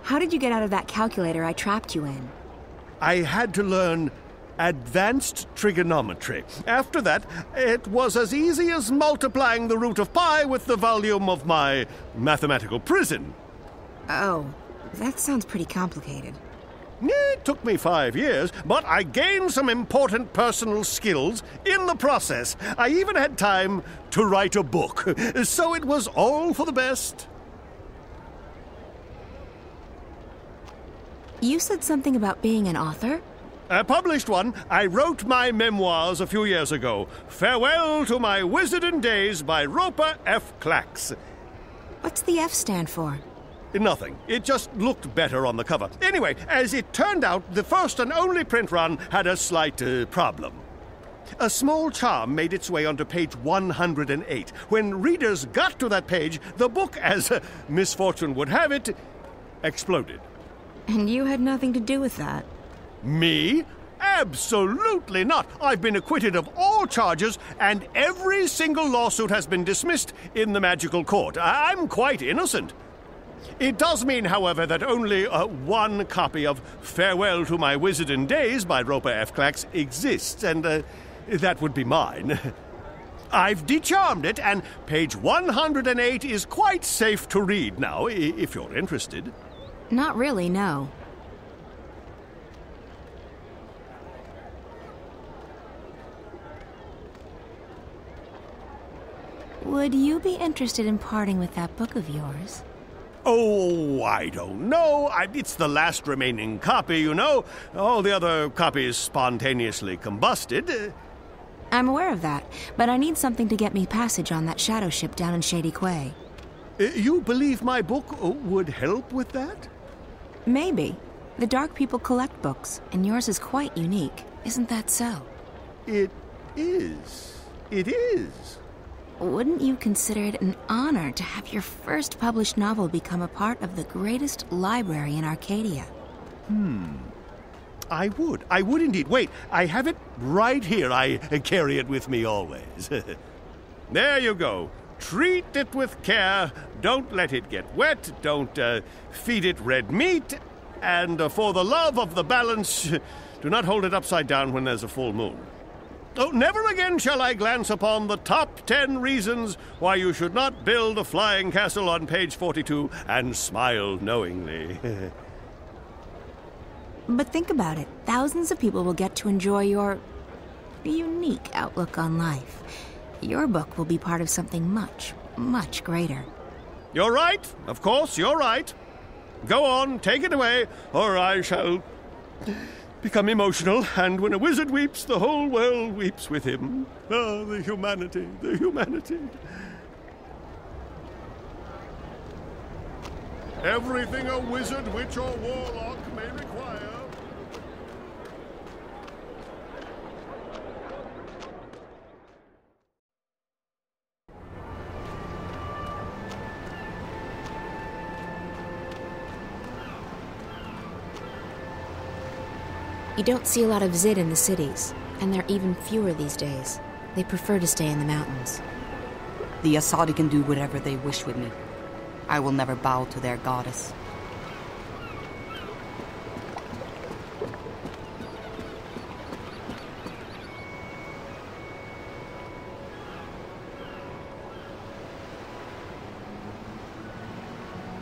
How did you get out of that calculator I trapped you in? I had to learn advanced trigonometry. After that, it was as easy as multiplying the root of pi with the volume of my mathematical prison. Oh, that sounds pretty complicated. It took me 5 years, but I gained some important personal skills in the process. I even had time to write a book, so it was all for the best. You said something about being an author? I published one. I wrote my memoirs a few years ago. Farewell to My Wizarding Days by Roper F. Clacks. What's the F stand for? Nothing. It just looked better on the cover. Anyway, as it turned out, the first and only print run had a slight problem. A small charm made its way onto page 108. When readers got to that page, the book, as misfortune would have it, exploded. And you had nothing to do with that. Me? Absolutely not. I've been acquitted of all charges, and every single lawsuit has been dismissed in the magical court. I'm quite innocent. It does mean, however, that only one copy of Farewell to My Wizarding Days by Roper F. Clacks exists, and that would be mine. I've decharmed it, and page 108 is quite safe to read now, if you're interested. Not really, no. Would you be interested in parting with that book of yours? Oh, I don't know. It's the last remaining copy, you know. All the other copies spontaneously combusted. I'm aware of that, but I need something to get me passage on that shadow ship down in Shady Quay. You believe my book would help with that? Maybe. The Dark People collect books, and yours is quite unique. Isn't that so? It is. It is. Wouldn't you consider it an honor to have your first published novel become a part of the greatest library in Arcadia? I would. I would indeed. Wait, I have it right here. I carry it with me always. There you go. Treat it with care. Don't let it get wet. Don't feed it red meat. And for the love of the balance, do not hold it upside down when there's a full moon. Oh, never again shall I glance upon the top 10 reasons why you should not build a flying castle on page 42 and smile knowingly. But think about it. Thousands of people will get to enjoy your unique outlook on life. Your book will be part of something much, much greater. You're right. Of course, you're right. Go on, take it away, or I shall become emotional, and when a wizard weeps, the whole world weeps with him. Ah, the humanity, the humanity. Everything a wizard, witch, or warlock may require. You don't see a lot of Zid in the cities, and there are even fewer these days. They prefer to stay in the mountains. The Asadi can do whatever they wish with me. I will never bow to their goddess.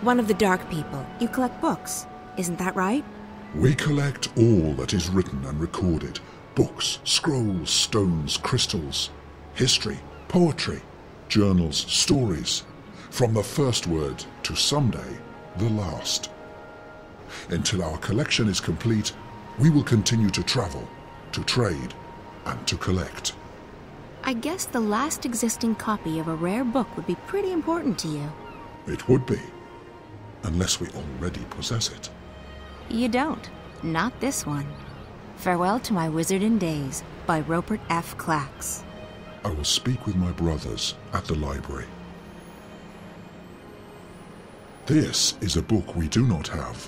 One of the Dark People. You collect books, isn't that right? We collect all that is written and recorded. Books, scrolls, stones, crystals, history, poetry, journals, stories. From the first word to someday, the last. Until our collection is complete, we will continue to travel, to trade, and to collect. I guess the last existing copy of a rare book would be pretty important to you. It would be, unless we already possess it. You don't. Not this one. Farewell to My Wizarding Days by Roper F. Clacks. I will speak with my brothers at the library. This is a book we do not have.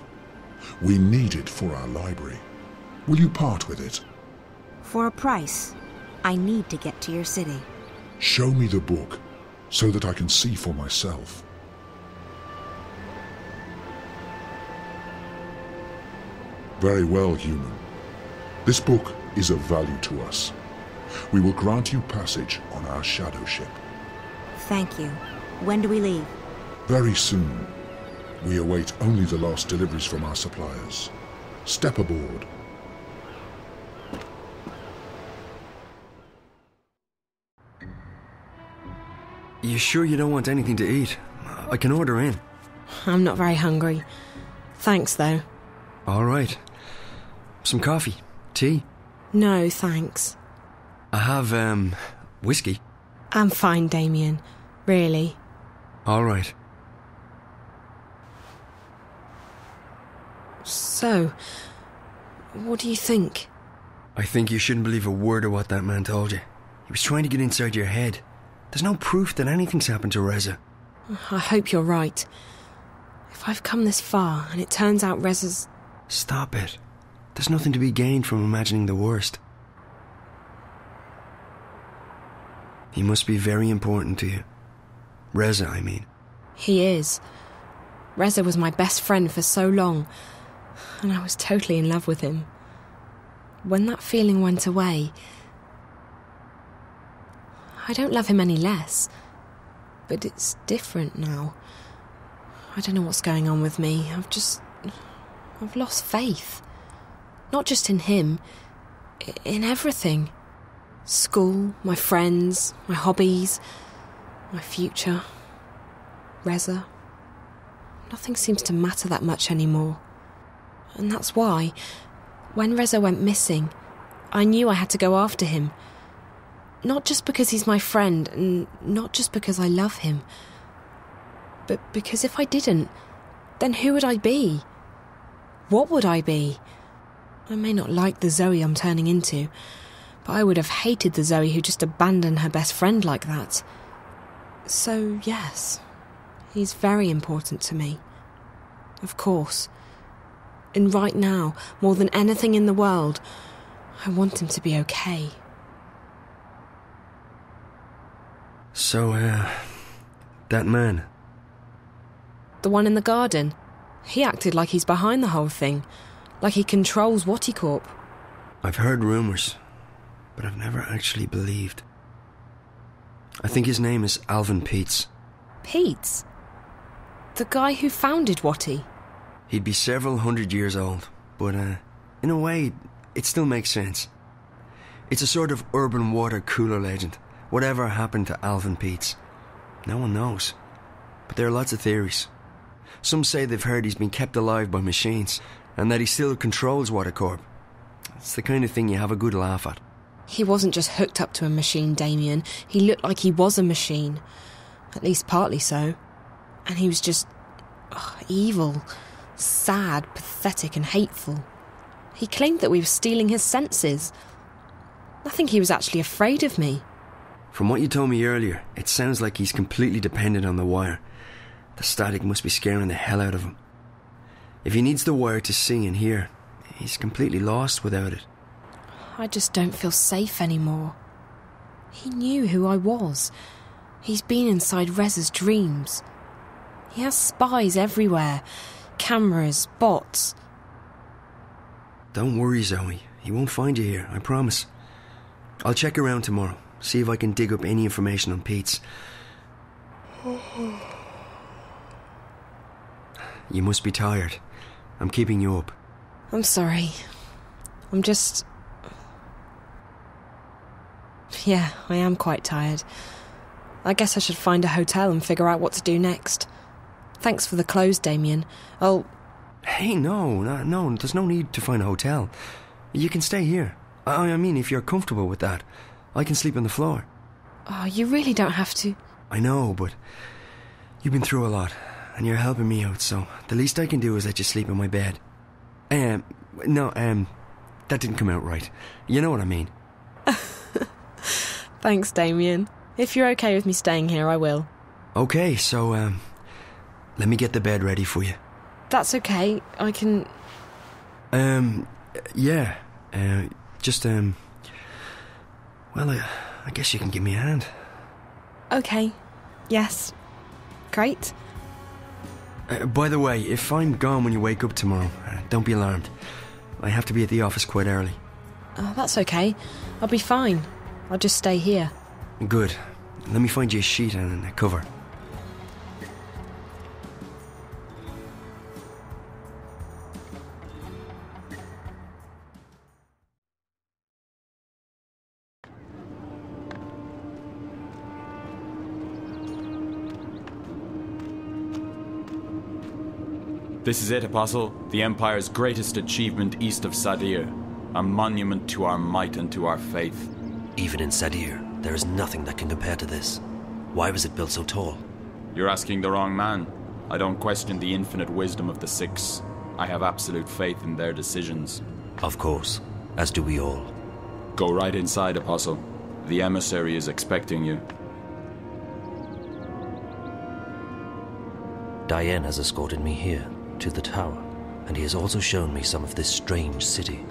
We need it for our library. Will you part with it? For a price. I need to get to your city. Show me the book so that I can see for myself. Very well, human. This book is of value to us. We will grant you passage on our shadow ship. Thank you. When do we leave? Very soon. We await only the last deliveries from our suppliers. Step aboard. You sure you don't want anything to eat? I can order in. I'm not very hungry. Thanks, though. All right. Some coffee? Tea? No, thanks. I have, whiskey. I'm fine, Damien. Really. All right. So, what do you think? I think you shouldn't believe a word of what that man told you. He was trying to get inside your head. There's no proof that anything's happened to Reza. I hope you're right. If I've come this far and it turns out Reza's... Stop it. There's nothing to be gained from imagining the worst. He must be very important to you. Reza, I mean. He is. Reza was my best friend for so long, and I was totally in love with him. When that feeling went away, I don't love him any less, but it's different now. I don't know what's going on with me. I've lost faith. Not just in him, in everything. School, my friends, my hobbies, my future, Reza. Nothing seems to matter that much anymore. And that's why, when Reza went missing, I knew I had to go after him. Not just because he's my friend, and not just because I love him, but because if I didn't, then who would I be? What would I be? I may not like the Zoe I'm turning into, but I would have hated the Zoe who just abandoned her best friend like that. So, yes, he's very important to me. Of course. And right now, more than anything in the world, I want him to be okay. So, that man. The one in the garden. He acted like he's behind the whole thing. Like he controls Watticorp. I've heard rumours, but I've never actually believed. I think his name is Alvin Peets. Peets? The guy who founded Watty? He'd be several hundred years old, but in a way, it still makes sense. It's a sort of urban water cooler legend. Whatever happened to Alvin Peets? No one knows. But there are lots of theories. Some say they've heard he's been kept alive by machines, and that he still controls Watticorp. It's the kind of thing you have a good laugh at. He wasn't just hooked up to a machine, Damien. He looked like he was a machine. At least partly so. And he was just... evil. Sad, pathetic and hateful. He claimed that we were stealing his senses. I think he was actually afraid of me. From what you told me earlier, it sounds like he's completely dependent on the wire. The static must be scaring the hell out of him. If he needs the wire to see and hear, he's completely lost without it. I just don't feel safe anymore. He knew who I was. He's been inside Reza's dreams. He has spies everywhere. Cameras, bots. Don't worry, Zoe. He won't find you here, I promise. I'll check around tomorrow, see if I can dig up any information on Peets. You must be tired. I'm keeping you up. I'm sorry. I'm just... Yeah, I am quite tired. I guess I should find a hotel and figure out what to do next. Thanks for the clothes, Damien. Hey, no, there's no need to find a hotel. You can stay here. I mean, if you're comfortable with that, I can sleep on the floor. Oh, you really don't have to. I know, but you've been through a lot, and you're helping me out, so the least I can do is let you sleep in my bed. That didn't come out right. You know what I mean. Thanks, Damien. If you're okay with me staying here, I will. Okay, so, let me get the bed ready for you. That's okay. I can... Yeah. Well, I guess you can give me a hand. Okay. Yes. Great. By the way, if I'm gone when you wake up tomorrow, don't be alarmed. I have to be at the office quite early. That's okay. I'll be fine. I'll just stay here. Good. Let me find you a sheet and a cover. This is it, Apostle. The Empire's greatest achievement east of Sadir. A monument to our might and to our faith. Even in Sadir, there is nothing that can compare to this. Why was it built so tall? You're asking the wrong man. I don't question the infinite wisdom of the Six. I have absolute faith in their decisions. Of course, as do we all. Go right inside, Apostle. The emissary is expecting you. Diane has escorted me here, to the tower, and he has also shown me some of this strange city.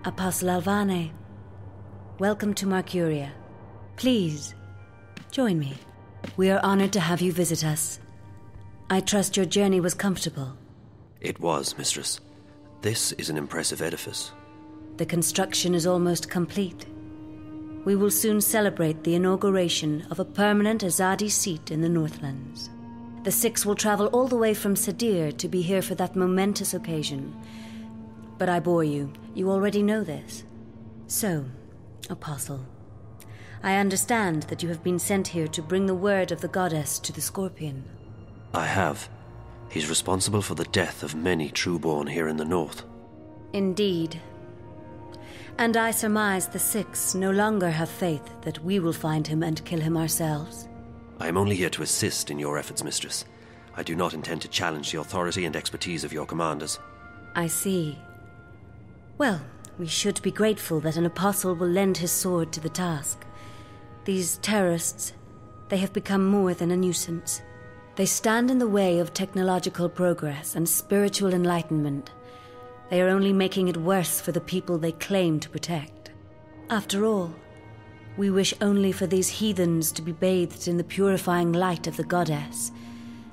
Apostle Alvane, welcome to Mercuria. Please, join me. We are honored to have you visit us. I trust your journey was comfortable. It was, Mistress. This is an impressive edifice. The construction is almost complete. We will soon celebrate the inauguration of a permanent Azadi seat in the Northlands. The Six will travel all the way from Sadir to be here for that momentous occasion. But I bore you. You already know this. So, Apostle, I understand that you have been sent here to bring the word of the goddess to the Scorpion. I have. He's responsible for the death of many trueborn here in the north. Indeed. And I surmise the Six no longer have faith that we will find him and kill him ourselves. I am only here to assist in your efforts, Mistress. I do not intend to challenge the authority and expertise of your commanders. I see. Well, we should be grateful that an apostle will lend his sword to the task. These terrorists, they have become more than a nuisance. They stand in the way of technological progress and spiritual enlightenment. They are only making it worse for the people they claim to protect. After all, we wish only for these heathens to be bathed in the purifying light of the goddess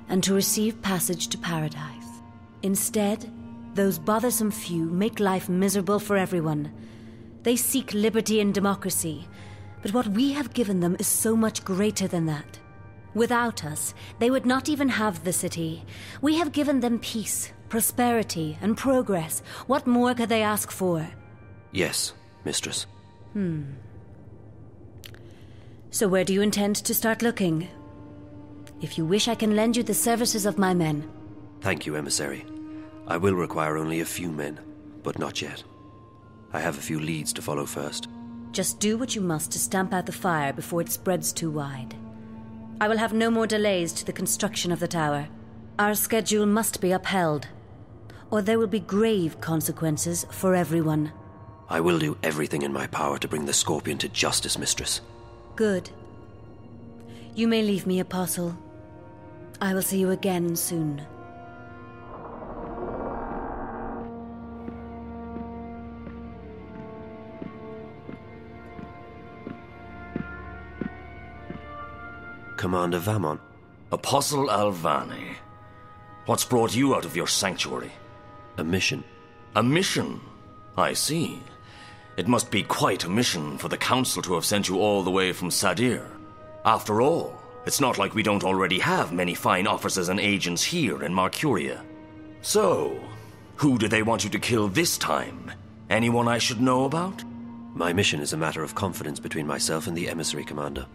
and to receive passage to paradise. Instead, those bothersome few make life miserable for everyone. They seek liberty and democracy, but what we have given them is so much greater than that. Without us, they would not even have the city. We have given them peace, prosperity, and progress. What more could they ask for? Yes, Mistress. So where do you intend to start looking? If you wish, I can lend you the services of my men. Thank you, Emissary. I will require only a few men, but not yet. I have a few leads to follow first. Just do what you must to stamp out the fire before it spreads too wide. I will have no more delays to the construction of the tower. Our schedule must be upheld, or there will be grave consequences for everyone. I will do everything in my power to bring the Scorpion to justice, Mistress. Good. You may leave me, Apostle. I will see you again soon. Commander Vamon. Apostle Alvane. What's brought you out of your sanctuary? A mission. A mission? I see. It must be quite a mission for the Council to have sent you all the way from Sadir. After all, it's not like we don't already have many fine officers and agents here in Mercuria. So, who do they want you to kill this time? Anyone I should know about? My mission is a matter of confidence between myself and the Emissary Commander.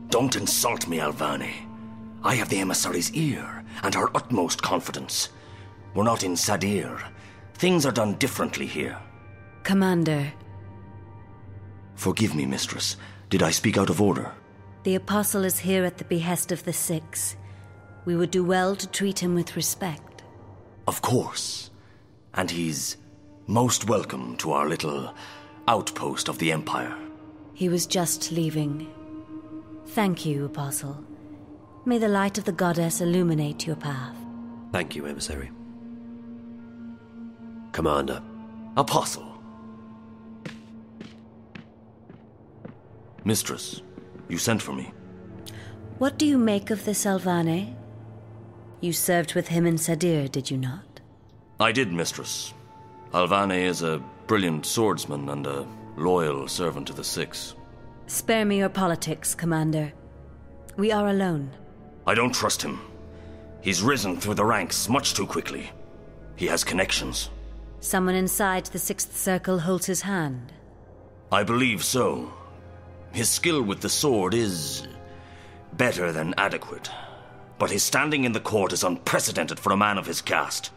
Don't insult me, Alvane. I have the emissary's ear and her utmost confidence. We're not in Sadir. Things are done differently here. Commander, Forgive me, mistress. Did I speak out of order? The Apostle is here at the behest of the Six. We would do well to treat him with respect. Of course. And he's most welcome to our little outpost of the Empire. He was just leaving. Thank you, Apostle. May the light of the goddess illuminate your path. Thank you, Emissary. Commander. Apostle. Mistress, you sent for me. What do you make of the Alvane? You served with him in Sadir, did you not? I did, mistress. Alvane is a brilliant swordsman and a loyal servant to the Six. Spare me your politics, Commander. We are alone. I don't trust him. He's risen through the ranks much too quickly. He has connections. Someone inside the Sixth Circle holds his hand. I believe so. His skill with the sword is better than adequate. But his standing in the court is unprecedented for a man of his caste.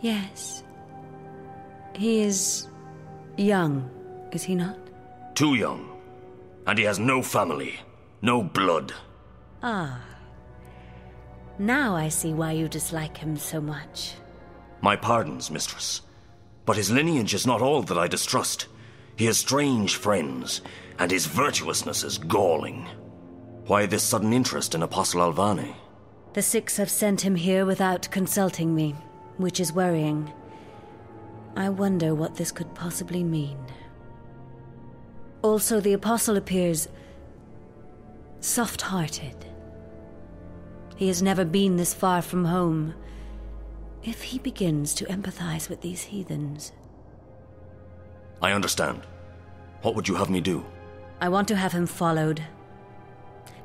Yes. He is young, is he not? Too young. And he has no family, no blood. Ah. Now I see why you dislike him so much. My pardons, mistress. But his lineage is not all that I distrust. He has strange friends, and his virtuousness is galling. Why this sudden interest in Apostle Alvane? The Six have sent him here without consulting me, which is worrying. I wonder what this could possibly mean. Also, the Apostle appears soft-hearted. He has never been this far from home. If he begins to empathize with these heathens... I understand. What would you have me do? I want to have him followed.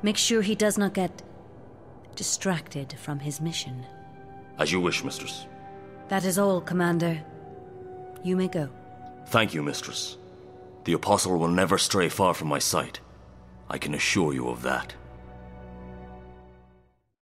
Make sure he does not get distracted from his mission. As you wish, mistress. That is all, Commander. You may go. Thank you, mistress. The Apostle will never stray far from my sight. I can assure you of that.